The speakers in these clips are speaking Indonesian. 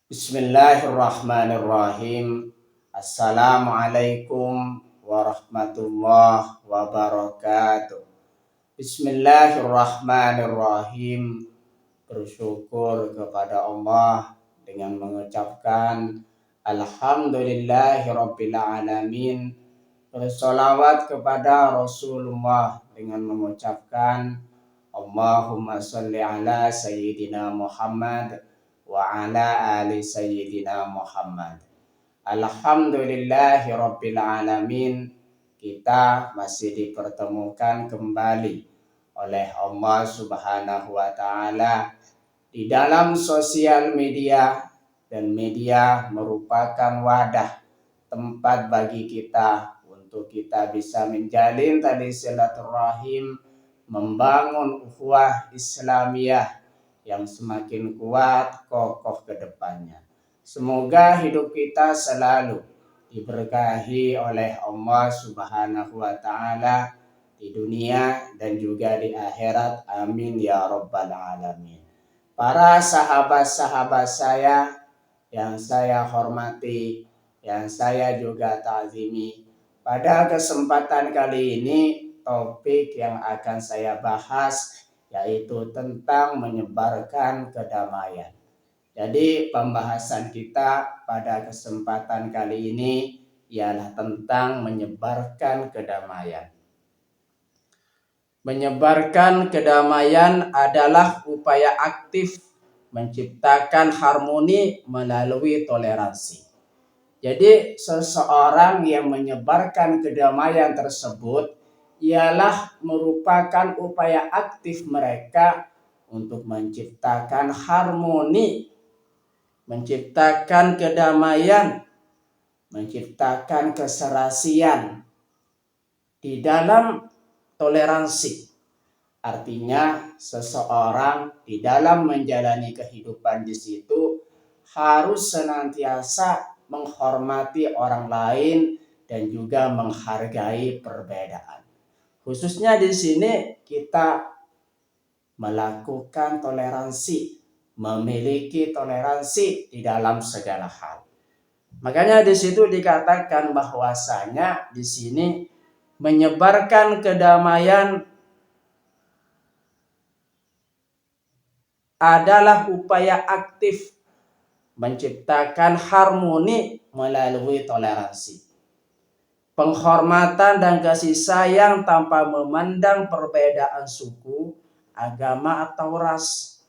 Bismillahirrahmanirrahim. Assalamualaikum warahmatullahi wabarakatuh. Bismillahirrahmanirrahim. Bersyukur kepada Allah dengan mengucapkan Alhamdulillahirabbil alamin. Bersolawat kepada Rasulullah dengan mengucapkan Allahumma sholli ala Sayyidina Muhammad wa ala ali Sayyidina Muhammad. Alhamdulillahirabbil alamin. Kita masih dipertemukan kembali oleh Allah Subhanahu wa taala di dalam sosial media, dan media merupakan wadah tempat bagi kita untuk kita bisa menjalin tali silaturahim, membangun ukhuwah Islamiyah yang semakin kuat kokoh ke depannya. Semoga hidup kita selalu diberkahi oleh Allah Subhanahu wa taala di dunia dan juga di akhirat. Amin ya rabbal alamin. Para sahabat-sahabat saya yang saya hormati, yang saya juga ta'zimi, pada kesempatan kali ini topik yang akan saya bahas yaitu tentang menyebarkan kedamaian. Jadi pembahasan kita pada kesempatan kali ini ialah tentang menyebarkan kedamaian. Menyebarkan kedamaian adalah upaya aktif menciptakan harmoni melalui toleransi. Jadi seseorang yang menyebarkan kedamaian tersebut ialah merupakan upaya aktif mereka untuk menciptakan harmoni, menciptakan kedamaian, menciptakan keserasian di dalam toleransi. Artinya seseorang di dalam menjalani kehidupan di situ harus senantiasa menghormati orang lain dan juga menghargai perbedaan. Khususnya di sini kita melakukan toleransi, memiliki toleransi di dalam segala hal. Makanya di situ dikatakan bahwasanya di sini menyebarkan kedamaian adalah upaya aktif menciptakan harmoni melalui toleransi, penghormatan dan kasih sayang tanpa memandang perbedaan suku, agama atau ras.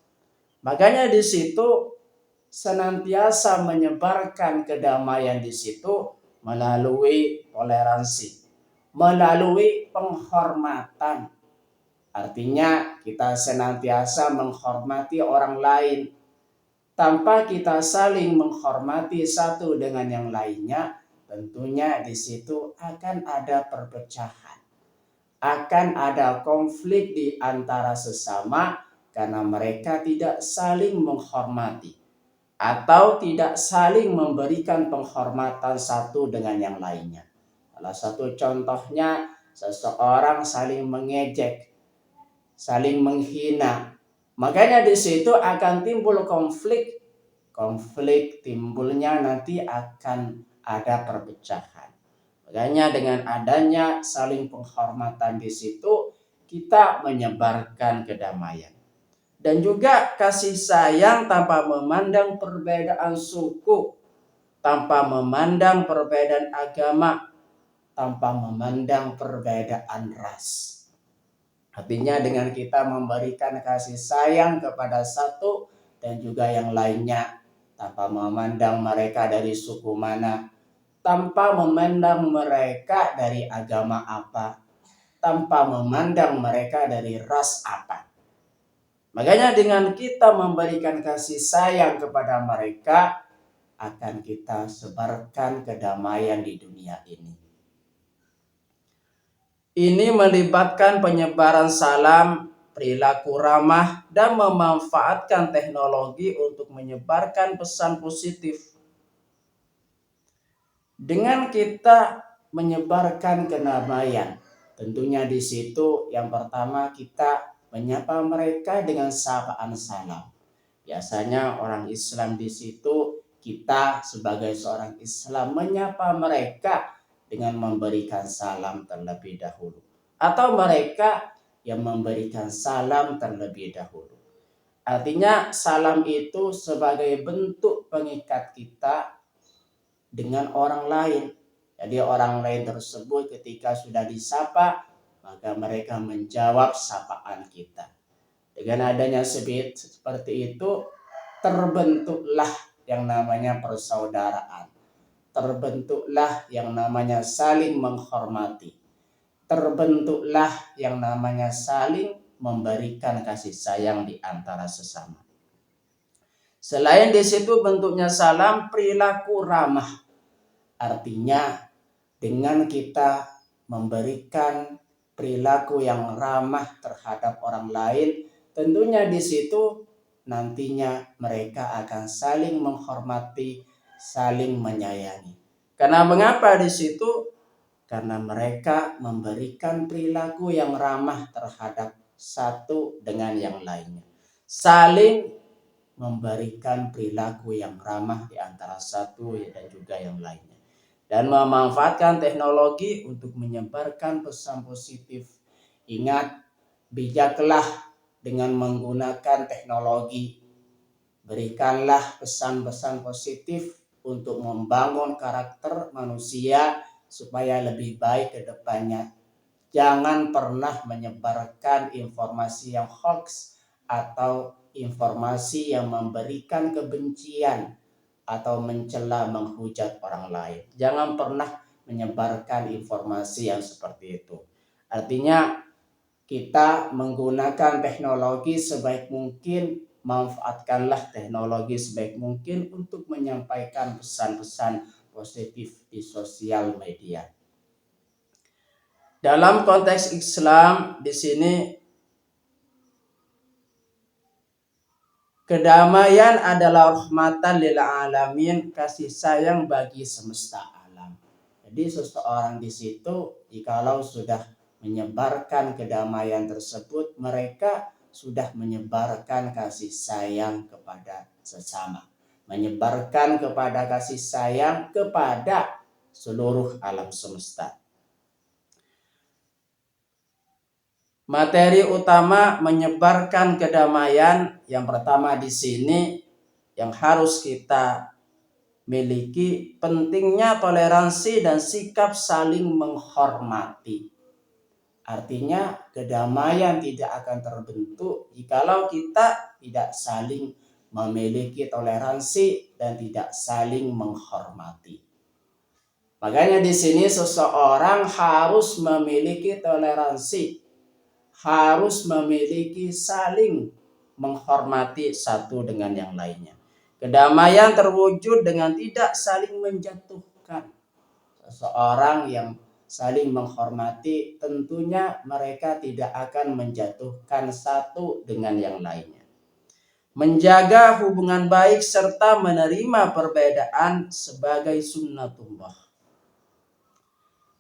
Makanya di situ senantiasa menyebarkan kedamaian di situ melalui toleransi, melalui penghormatan. Artinya kita senantiasa menghormati orang lain. Tanpa kita saling menghormati satu dengan yang lainnya, tentunya di situ akan ada perpecahan, akan ada konflik di antara sesama karena mereka tidak saling menghormati atau tidak saling memberikan penghormatan satu dengan yang lainnya. Salah satu contohnya seseorang saling mengejek, saling menghina. Makanya di situ akan timbul konflik. Konflik timbulnya nanti akan ada perpecahan. Makanya dengan adanya saling penghormatan di situ kita menyebarkan kedamaian. Dan juga kasih sayang tanpa memandang perbedaan suku, tanpa memandang perbedaan agama, tanpa memandang perbedaan ras. Artinya dengan kita memberikan kasih sayang kepada satu dan juga yang lainnya, tanpa memandang mereka dari suku mana, tanpa memandang mereka dari agama apa, tanpa memandang mereka dari ras apa. Makanya dengan kita memberikan kasih sayang kepada mereka, akan kita sebarkan kedamaian di dunia ini. Ini melibatkan penyebaran salam, perilaku ramah, dan memanfaatkan teknologi untuk menyebarkan pesan positif. Dengan kita menyebarkan kedamaian, tentunya di situ yang pertama kita menyapa mereka dengan sapaan salam. Biasanya orang Islam di situ kita sebagai seorang Islam menyapa mereka dengan memberikan salam terlebih dahulu, atau mereka yang memberikan salam terlebih dahulu. Artinya salam itu sebagai bentuk pengikat kita dengan orang lain. Jadi orang lain tersebut ketika sudah disapa, maka mereka menjawab sapaan kita. Dengan adanya seperti itu, terbentuklah yang namanya persaudaraan. Terbentuklah yang namanya saling menghormati. Terbentuklah yang namanya saling memberikan kasih sayang di antara sesama. Selain di situ bentuknya salam, perilaku ramah. Artinya dengan kita memberikan perilaku yang ramah terhadap orang lain, tentunya di situ nantinya mereka akan saling menghormati, saling menyayangi. Karena mengapa di situ? Karena mereka memberikan perilaku yang ramah terhadap satu dengan yang lainnya. Saling memberikan perilaku yang ramah di antara satu dan juga yang lainnya. Dan memanfaatkan teknologi untuk menyebarkan pesan positif. Ingat, bijaklah dengan menggunakan teknologi. Berikanlah pesan-pesan positif untuk membangun karakter manusia supaya lebih baik ke depannya. Jangan pernah menyebarkan informasi yang hoax atau informasi yang memberikan kebencian atau mencela, menghujat orang lain. Jangan pernah menyebarkan informasi yang seperti itu. Artinya kita menggunakan teknologi sebaik mungkin, manfaatkanlah teknologi sebaik mungkin untuk menyampaikan pesan-pesan positif di sosial media. Dalam konteks Islam di sini kedamaian adalah rahmatan lil alamin, kasih sayang bagi semesta alam. Jadi seseorang di situ jikalau sudah menyebarkan kedamaian tersebut, mereka sudah menyebarkan kasih sayang kepada sesama, menyebarkan kepada kasih sayang kepada seluruh alam semesta. Materi utama menyebarkan kedamaian yang pertama di sini yang harus kita miliki, pentingnya toleransi dan sikap saling menghormati. Artinya kedamaian tidak akan terbentuk jikalau kita tidak saling memiliki toleransi dan tidak saling menghormati. Makanya di sini seseorang harus memiliki toleransi, harus memiliki saling menghormati satu dengan yang lainnya. Kedamaian terwujud dengan tidak saling menjatuhkan. Seseorang yang saling menghormati, tentunya mereka tidak akan menjatuhkan satu dengan yang lainnya. Menjaga hubungan baik serta menerima perbedaan sebagai sunnatullah.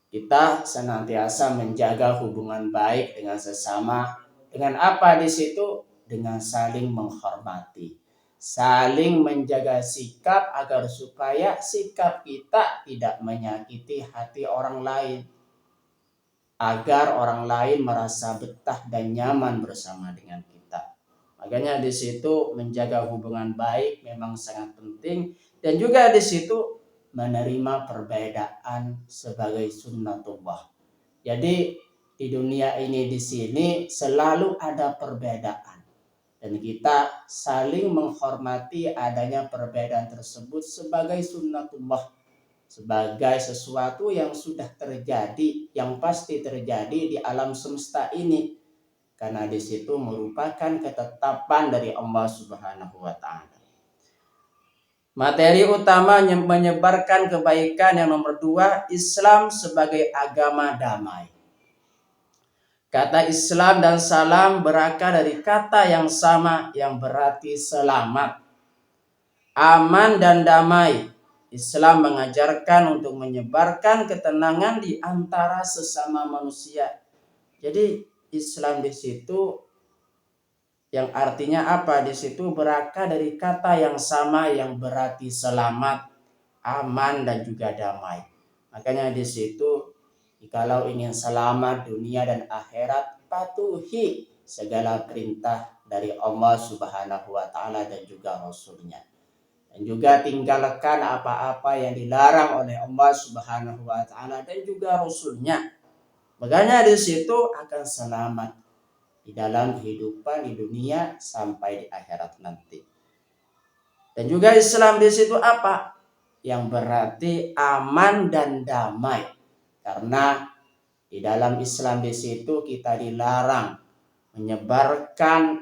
Kita senantiasa menjaga hubungan baik dengan sesama. Dengan apa di situ? Dengan saling menghormati, saling menjaga sikap agar supaya sikap kita tidak menyakiti hati orang lain, agar orang lain merasa betah dan nyaman bersama dengan kita. Makanya di situ menjaga hubungan baik memang sangat penting, dan juga di situ menerima perbedaan sebagai sunnatullah. Jadi di dunia ini di sini selalu ada perbedaan, dan kita saling menghormati adanya perbedaan tersebut sebagai sunnatullah, sebagai sesuatu yang sudah terjadi, yang pasti terjadi di alam semesta ini, karena di situ merupakan ketetapan dari Allah Subhanahu wa taala. Materi utama yang menyebarkan kebaikan yang nomor 2, Islam sebagai agama damai. Kata Islam dan salam berakar dari kata yang sama yang berarti selamat, aman dan damai. Islam mengajarkan untuk menyebarkan ketenangan di antara sesama manusia. Jadi Islam di situ yang artinya apa? Di situ berakar dari kata yang sama yang berarti selamat, aman dan juga damai. Makanya di situ jikalau ingin selamat dunia dan akhirat, patuhi segala perintah dari Allah Subhanahu wa taala dan juga Rasulnya. Dan juga tinggalkan apa-apa yang dilarang oleh Allah Subhanahu wa taala dan juga Rasulnya. Makanya di situ akan selamat di dalam kehidupan di dunia sampai di akhirat nanti. Dan juga Islam di situ apa? Yang berarti aman dan damai. Karena di dalam Islam di situ kita dilarang menyebarkan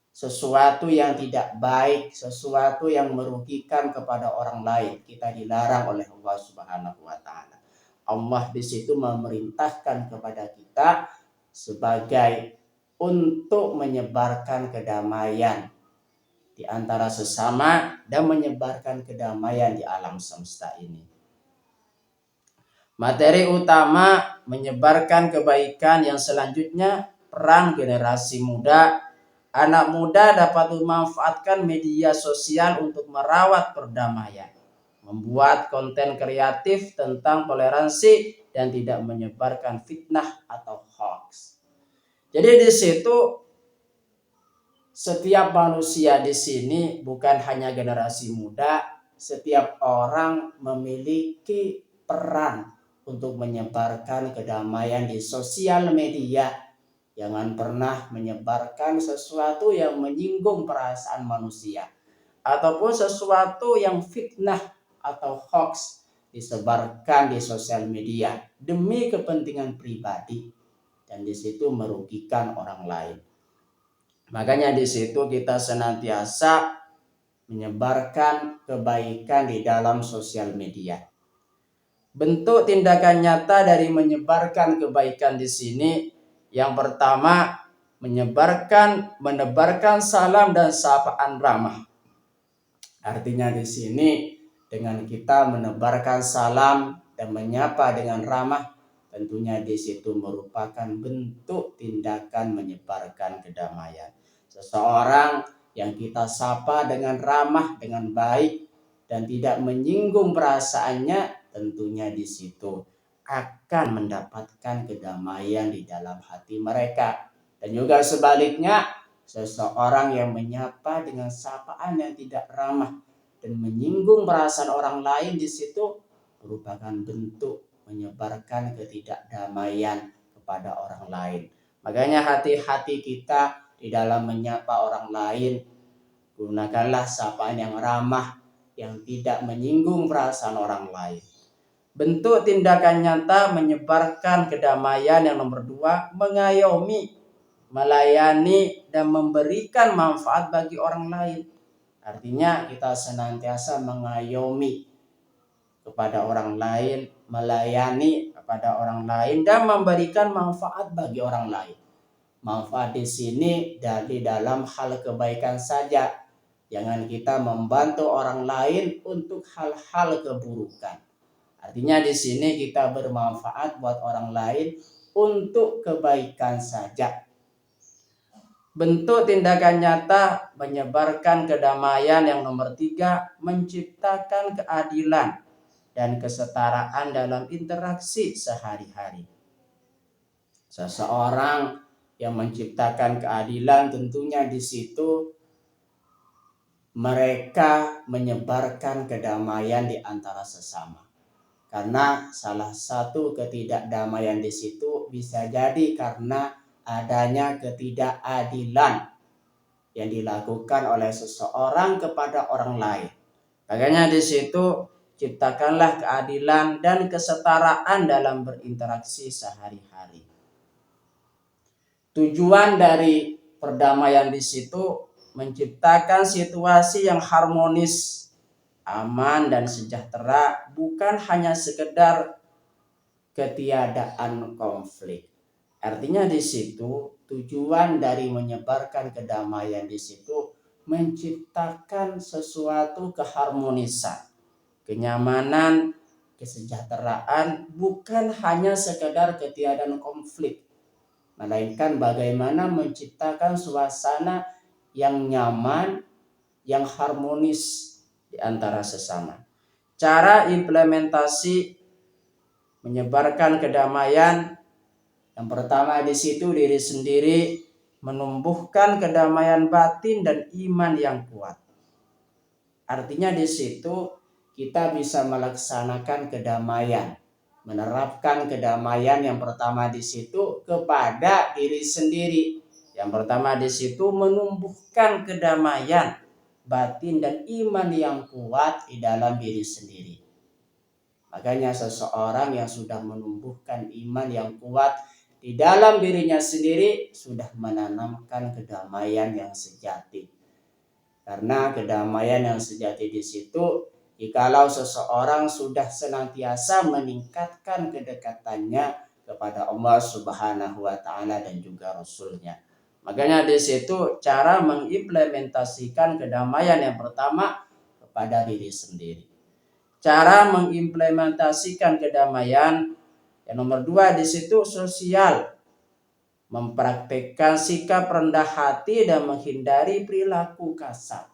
sesuatu yang tidak baik, sesuatu yang merugikan kepada orang lain. Kita dilarang oleh Allah Subhanahu wa taala. Allah di situ memerintahkan kepada kita sebagai untuk menyebarkan kedamaian di antara sesama dan menyebarkan kedamaian di alam semesta ini. Materi utama menyebarkan kebaikan yang selanjutnya, peran generasi muda. Anak muda dapat memanfaatkan media sosial untuk merawat perdamaian, membuat konten kreatif tentang toleransi dan tidak menyebarkan fitnah atau hoax. Jadi di situ setiap manusia di sini bukan hanya generasi muda, setiap orang memiliki peran untuk menyebarkan kedamaian di sosial media. Jangan pernah menyebarkan sesuatu yang menyinggung perasaan manusia ataupun sesuatu yang fitnah atau hoax disebarkan di sosial media demi kepentingan pribadi dan di situ merugikan orang lain. Makanya di situ kita senantiasa menyebarkan kebaikan di dalam sosial media. Bentuk tindakan nyata dari menyebarkan kebaikan di sini, yang pertama menebarkan salam dan sapaan ramah. Artinya di sini dengan kita menebarkan salam dan menyapa dengan ramah, tentunya di situ merupakan bentuk tindakan menyebarkan kedamaian. Seseorang yang kita sapa dengan ramah, dengan baik dan tidak menyinggung perasaannya, tentunya di situ akan mendapatkan kedamaian di dalam hati mereka. Dan juga sebaliknya, seseorang yang menyapa dengan sapaan yang tidak ramah dan menyinggung perasaan orang lain di situ merupakan bentuk menyebarkan ketidakdamaian kepada orang lain. Makanya hati-hati kita di dalam menyapa orang lain. Gunakanlah sapaan yang ramah, yang tidak menyinggung perasaan orang lain. Bentuk tindakan nyata menyebarkan kedamaian yang nomor 2, mengayomi, melayani, dan memberikan manfaat bagi orang lain. Artinya kita senantiasa mengayomi kepada orang lain, melayani kepada orang lain, dan memberikan manfaat bagi orang lain. Manfaat di sini dari dalam hal kebaikan saja. Jangan kita membantu orang lain untuk hal-hal keburukan. Artinya di sini kita bermanfaat buat orang lain untuk kebaikan saja. Bentuk tindakan nyata menyebarkan kedamaian yang nomor 3, menciptakan keadilan dan kesetaraan dalam interaksi sehari-hari. Seseorang yang menciptakan keadilan tentunya di situ mereka menyebarkan kedamaian di antara sesama. Karena salah satu ketidakdamaian di situ bisa jadi karena adanya ketidakadilan yang dilakukan oleh seseorang kepada orang lain. Makanya di situ ciptakanlah keadilan dan kesetaraan dalam berinteraksi sehari-hari. Tujuan dari perdamaian di situ menciptakan situasi yang harmonis, aman dan sejahtera, bukan hanya sekedar ketiadaan konflik. Artinya di situ tujuan dari menyebarkan kedamaian di situ menciptakan sesuatu keharmonisan, kenyamanan, kesejahteraan, bukan hanya sekedar ketiadaan konflik. melainkan bagaimana menciptakan suasana yang nyaman, yang harmonis di antara sesama. Cara implementasi menyebarkan kedamaian, yang pertama di situ diri sendiri menumbuhkan kedamaian batin dan iman yang kuat. Artinya di situ kita bisa melaksanakan kedamaian, menerapkan kedamaian yang pertama di situ kepada diri sendiri. Yang pertama di situ menumbuhkan kedamaian batin dan iman yang kuat di dalam diri sendiri. Makanya seseorang yang sudah menumbuhkan iman yang kuat di dalam dirinya sendiri sudah menanamkan kedamaian yang sejati. Karena kedamaian yang sejati di situ, jikalau seseorang sudah senantiasa meningkatkan kedekatannya kepada Allah Subhanahu wa Ta'ala dan juga Rasul-Nya. Makanya di situ cara mengimplementasikan kedamaian yang pertama kepada diri sendiri. Cara mengimplementasikan kedamaian yang nomor 2 di situ sosial, mempraktekkan sikap rendah hati dan menghindari perilaku kasar.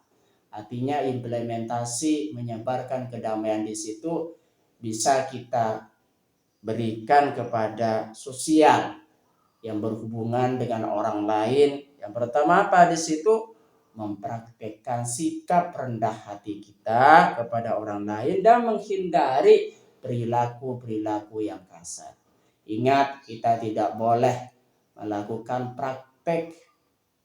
Artinya implementasi menyebarkan kedamaian di situ bisa kita berikan kepada sosial yang berhubungan dengan orang lain. Yang pertama apa di situ? Mempraktekkan sikap rendah hati kita kepada orang lain dan menghindari perilaku-perilaku yang kasar. Ingat, kita tidak boleh melakukan praktek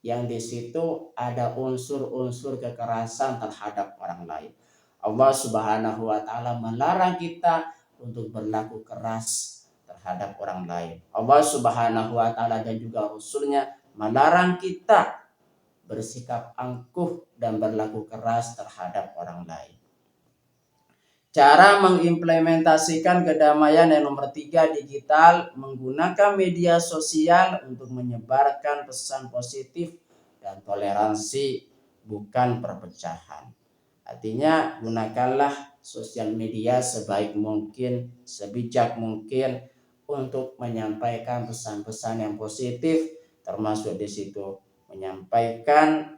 yang di situ ada unsur-unsur kekerasan terhadap orang lain. Allah Subhanahu wa Ta'ala melarang kita untuk berlaku keras terhadap orang lain. Allah Subhanahu wa Ta'ala dan juga Rasul-Nya melarang kita bersikap angkuh dan berlaku keras terhadap orang lain. Cara mengimplementasikan kedamaian yang nomor 3 digital, menggunakan media sosial untuk menyebarkan pesan positif dan toleransi, bukan perpecahan. Artinya gunakanlah sosial media sebaik mungkin, sebijak mungkin untuk menyampaikan pesan-pesan yang positif, termasuk di situ menyampaikan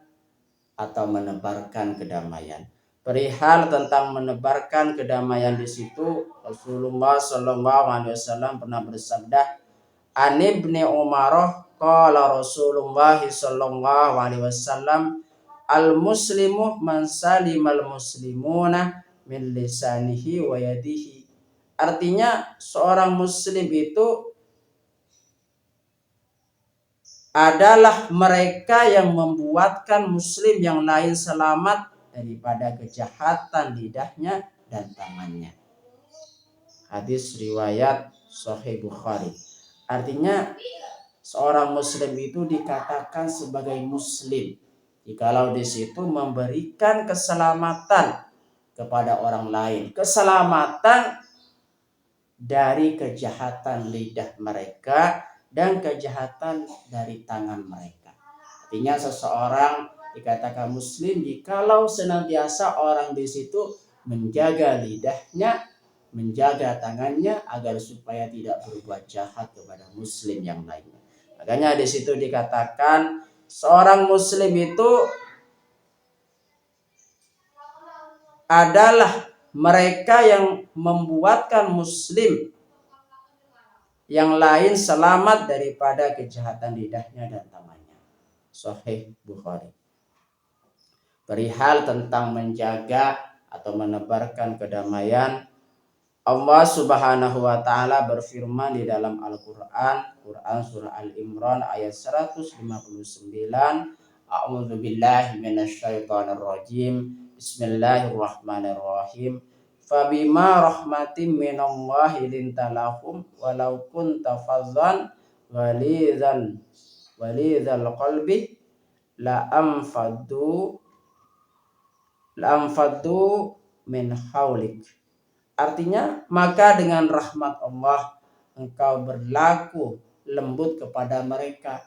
atau menebarkan kedamaian. Perihal tentang menebarkan kedamaian di situ, Rasulullah SAW pernah bersabda, "An Ibni Umar qala Rasulullah SAW, al-muslimu man salimal muslimuna min lisanihi wa yadihi." Artinya seorang muslim itu adalah mereka yang membuatkan muslim yang lain selamat daripada kejahatan lidahnya dan tangannya. Hadis riwayat Sahih Bukhari. Artinya seorang muslim itu dikatakan sebagai muslim jikalau di situ memberikan keselamatan kepada orang lain, keselamatan dari kejahatan lidah mereka dan kejahatan dari tangan mereka. Artinya seseorang dikatakan muslim jikalau senantiasa orang di situ menjaga lidahnya, menjaga tangannya agar supaya tidak berbuat jahat kepada muslim yang lainnya. Makanya di situ dikatakan seorang muslim itu adalah mereka yang membuatkan muslim yang lain selamat daripada kejahatan lidahnya dan tangannya. Sahih Bukhari. Perihal tentang menjaga atau menebarkan kedamaian, Allah Subhanahu wa Ta'ala berfirman di dalam Al-Qur'an, Quran surah Al-Imran ayat 159, A'udzu billahi minasyaitonir rajim. Bismillahirrahmanirrahim. Fabima rahmatin minallahi lintalahum walau kunta fazzan walidhal qalbi la anfaddu min haulik. Artinya, maka dengan rahmat Allah engkau berlaku lembut kepada mereka.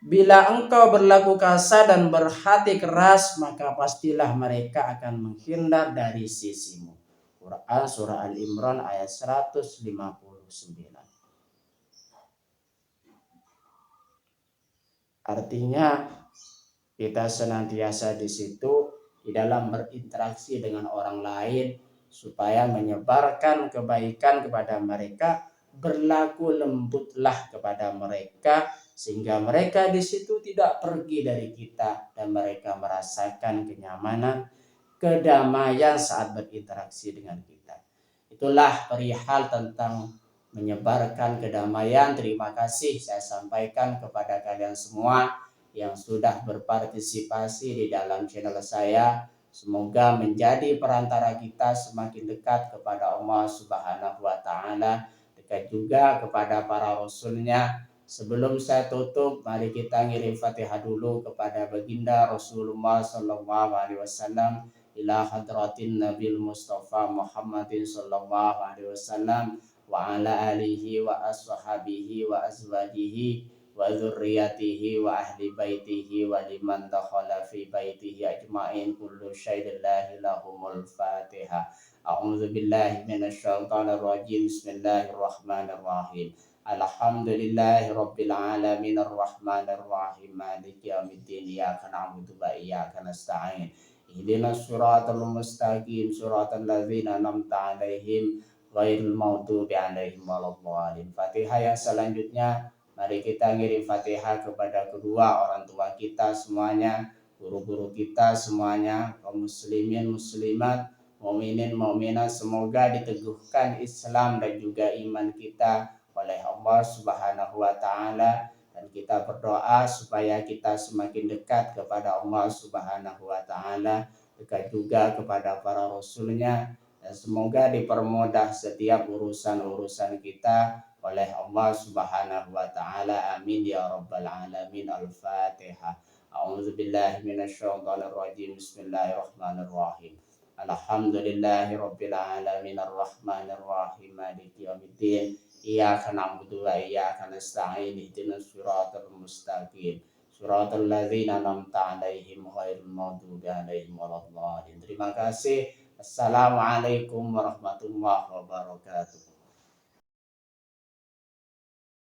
Bila engkau berlaku kasar dan berhati keras, maka pastilah mereka akan menghindar dari sisimu. Quran surah Al-Imran ayat 159. Artinya kita senantiasa di situ di dalam berinteraksi dengan orang lain supaya menyebarkan kebaikan kepada mereka, berlaku lembutlah kepada mereka sehingga mereka di situ tidak pergi dari kita dan mereka merasakan kenyamanan, kedamaian saat berinteraksi dengan kita. Itulah perihal tentang menyebarkan kedamaian. Terima kasih saya sampaikan kepada kalian semua yang sudah berpartisipasi di dalam channel saya. Semoga menjadi perantara kita semakin dekat kepada Allah Subhanahu wa Ta'ala, dekat juga kepada para rasulnya. Sebelum saya tutup, mari kita ngirim Fatihah dulu kepada baginda Rasulullah Sallallahu Alaihi Wasallam, ila hadratin Nabil Mustafa Muhammadin Sallallahu Alaihi Wasallam wa ala alihi wa ashabihi wa azwajihi wa dzurriyyatihi wa ahli baitihi wa liman dakhala fi baitihi ajma'in kullu syai'illahi lahumul Fatihah. A'udzu billahi minasyaitonir rajim. Bismillahirrahmanirrahim. Alhamdulillahi rabbil alamin arrahmanir rahim maliki yaumiddin iyyaka na'budu wa iyyaka nasta'in ihdinas siratal mustaqim siratal ladzina an'amta 'alaihim ghairil maghdubi 'alaihim waladdallin. Fatihah yang selanjutnya mari kita ngirim Fatihah kepada kedua orang tua kita semuanya, guru-guru kita semuanya, kaum muslimin muslimat, mukminin mukminat, semoga diteguhkan Islam dan juga iman kita oleh Allah Subhanahu wa Ta'ala, dan kita berdoa supaya kita semakin dekat kepada Allah Subhanahu wa Ta'ala, dekat juga kepada para rasulnya, dan semoga dipermudah setiap urusan-urusan kita oleh Allah Subhanahu wa Ta'ala. Amin ya rabbal alamin. Al-Fatihah. A'udzu billahi minasyaitonir rajim. Bismillahirrahmanirrahim. Alhamdulillahi rabbil alamin arrahmanir rahim maliki yaumiddin iyyaka na'budu wa iyyaka nasta'in ihdinas siratal mustaqim siratal ladzina an'amta 'alaihim ghairil maghdubi 'alaihim waladdallin. Terima kasih. Assalamualaikum warahmatullahi wabarakatuh.